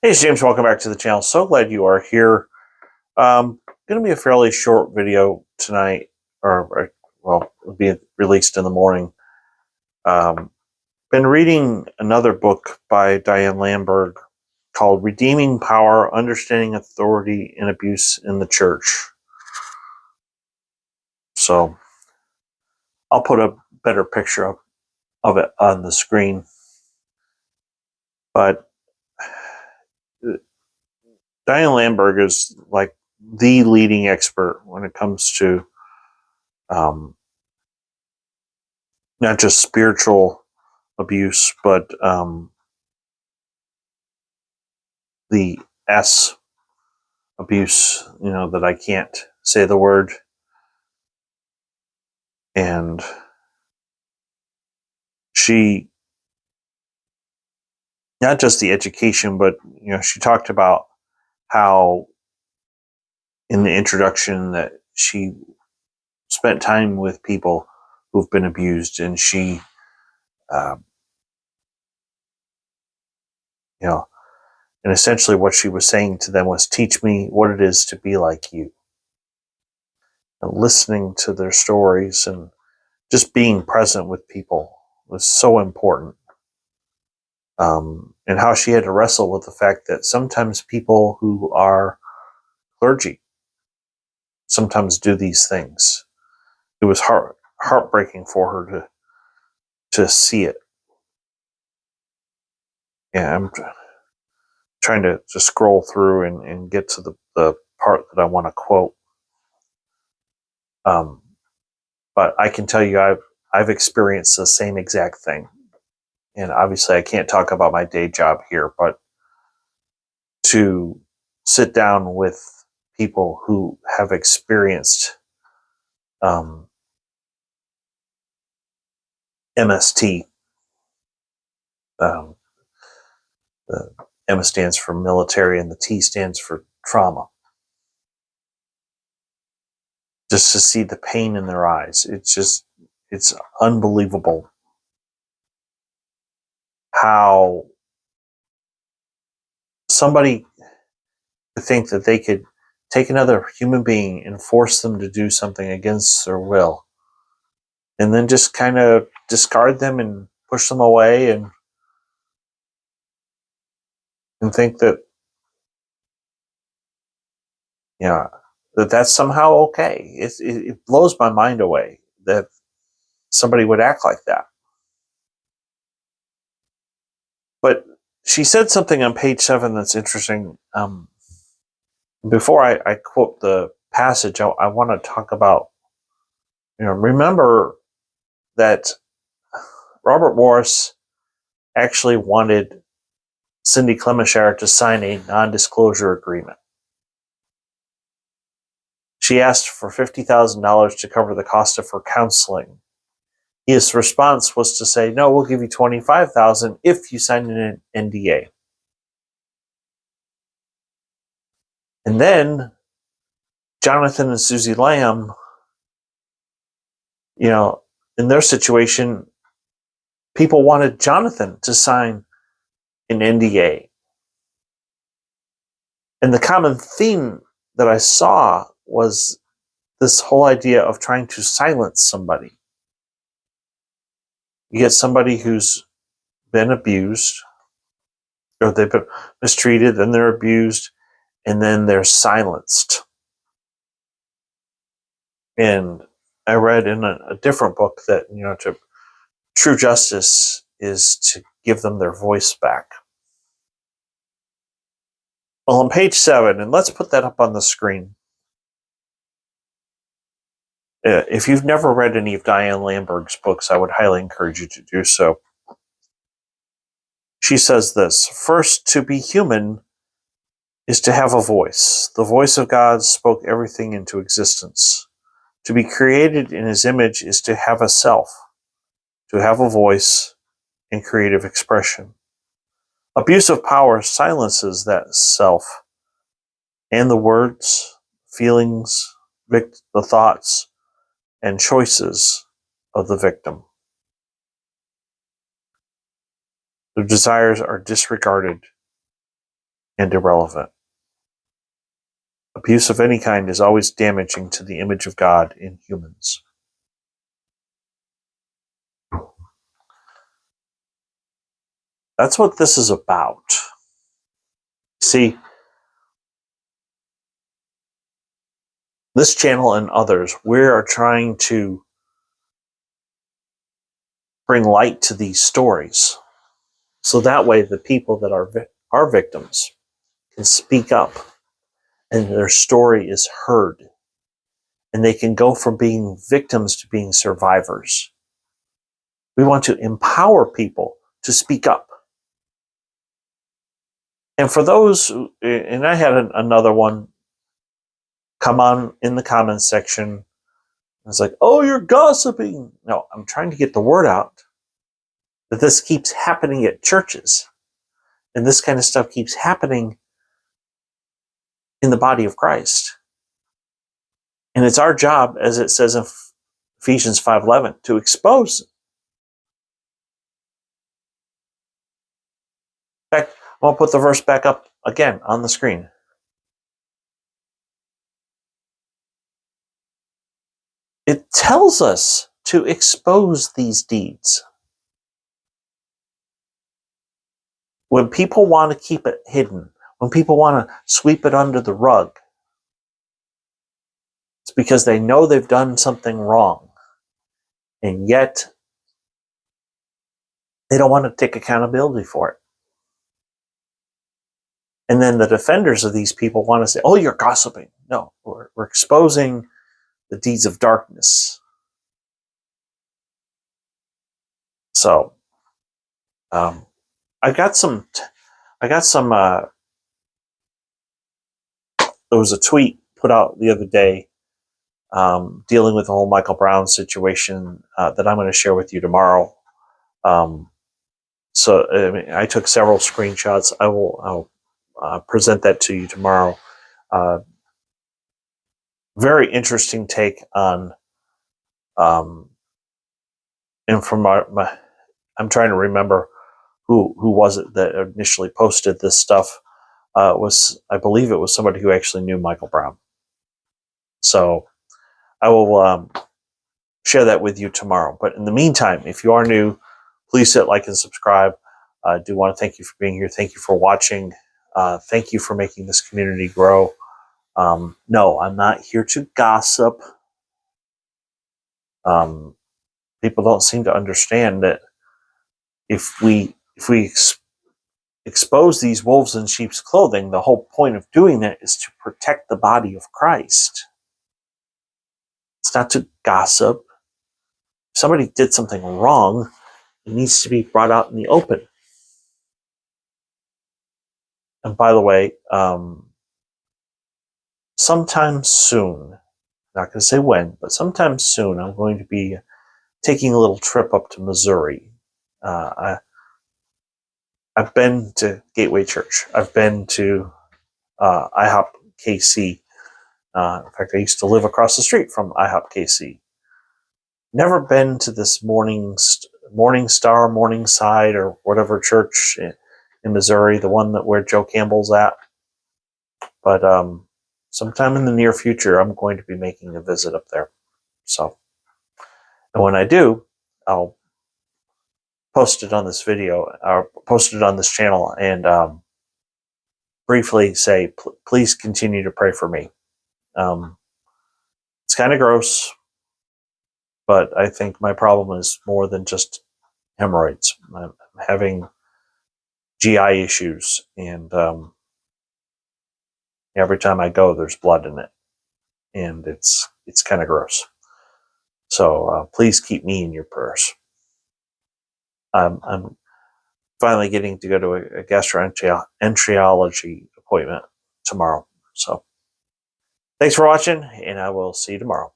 Hey, it's James. Welcome back to the channel. So glad you are here. Going to be a fairly short video tonight, well, it'll be released in the morning. Been reading another book by Diane Lamberg called Redeeming Power, Understanding Authority and Abuse in the Church. So I'll put a better picture of it on the screen. But Diane Lamberg is like the leading expert when it comes to not just spiritual abuse, but the S abuse, that I can't say the word. And she, not just the education, but, she talked about how in the introduction that she spent time with people who've been abused, and she, and essentially what she was saying to them was, teach me what it is to be like you. And listening to their stories and just being present with people was so important. And how she had to wrestle with the fact that sometimes people who are clergy sometimes do these things. It was heartbreaking for her to see it. Yeah, I'm trying to just scroll through and get to the part that I want to quote. But I can tell you I've experienced the same exact thing. And obviously I can't talk about my day job here, but to sit down with people who have experienced MST. The M stands for military and the T stands for trauma. Just to see the pain in their eyes, it's unbelievable how somebody could think that they could take another human being and force them to do something against their will, and then just kind of discard them and push them away and think that, that's somehow okay. It blows my mind away that somebody would act like that. But she said something on page 7 that's interesting. Before I quote the passage, I want to talk about, remember that Robert Morris actually wanted Cindy Clemenshire to sign a non-disclosure agreement. She asked for $50,000 to cover the cost of her counseling. His response was to say, no, we'll give you $25,000 if you sign an NDA. And then Jonathan and Susie Lamb, in their situation, people wanted Jonathan to sign an NDA. And the common theme that I saw was this whole idea of trying to silence somebody. You get somebody who's been abused, or they've been mistreated, then they're abused, and then they're silenced. And I read in a different book that, true justice is to give them their voice back. Well, on page 7, and let's put that up on the screen. If you've never read any of Diane Lamberg's books, I would highly encourage you to do so. She says this: first, to be human is to have a voice. The voice of God spoke everything into existence. To be created in his image is to have a self, to have a voice and creative expression. Abuse of power silences that self and the words, feelings, the thoughts, and choices of the victim. Their desires are disregarded and irrelevant. Abuse of any kind is always damaging to the image of God in humans. That's what this is about. See, this channel and others, we are trying to bring light to these stories. So that way the people that are victims can speak up and their story is heard. And they can go from being victims to being survivors. We want to empower people to speak up. And for those, and I had another one come on in the comments section. It's like, oh, you're gossiping. No, I'm trying to get the word out that this keeps happening at churches. And this kind of stuff keeps happening in the body of Christ. And it's our job, as it says in Ephesians 5:11, to expose. In fact, I'll put the verse back up again on the screen. It tells us to expose these deeds. When people want to keep it hidden, when people want to sweep it under the rug, it's because they know they've done something wrong. And yet, they don't want to take accountability for it. And then the defenders of these people want to say, oh, you're gossiping. No, we're exposing the deeds of darkness. So, I got some, there was a tweet put out the other day dealing with the whole Michael Brown situation that I'm going to share with you tomorrow. So I took several screenshots. I'll present that to you tomorrow. Very interesting take on, and from I'm trying to remember who was it that initially posted this stuff. I believe it was somebody who actually knew Michael Brown. So I will share that with you tomorrow. But in the meantime, if you are new, please hit like and subscribe. I do want to thank you for being here. Thank you for watching. Thank you for making this community grow. No, I'm not here to gossip. People don't seem to understand that if we expose these wolves in sheep's clothing, the whole point of doing that is to protect the body of Christ. It's not to gossip. If somebody did something wrong, it needs to be brought out in the open. And by the way, sometime soon, not going to say when, but sometime soon, I'm going to be taking a little trip up to Missouri. I've been to Gateway Church. I've been to IHOP KC. In fact, I used to live across the street from IHOP KC. Never been to this Morningside, or whatever church in Missouri, the one where Joe Campbell's at. But sometime in the near future, I'm going to be making a visit up there. So, and when I do, I'll post it on this video, or post it on this channel, and briefly say, please continue to pray for me. It's kind of gross, but I think my problem is more than just hemorrhoids. I'm having GI issues, and every time I go, there's blood in it, and it's kind of gross. So please keep me in your prayers. I'm finally getting to go to a gastroenterology appointment tomorrow. So thanks for watching, and I will see you tomorrow.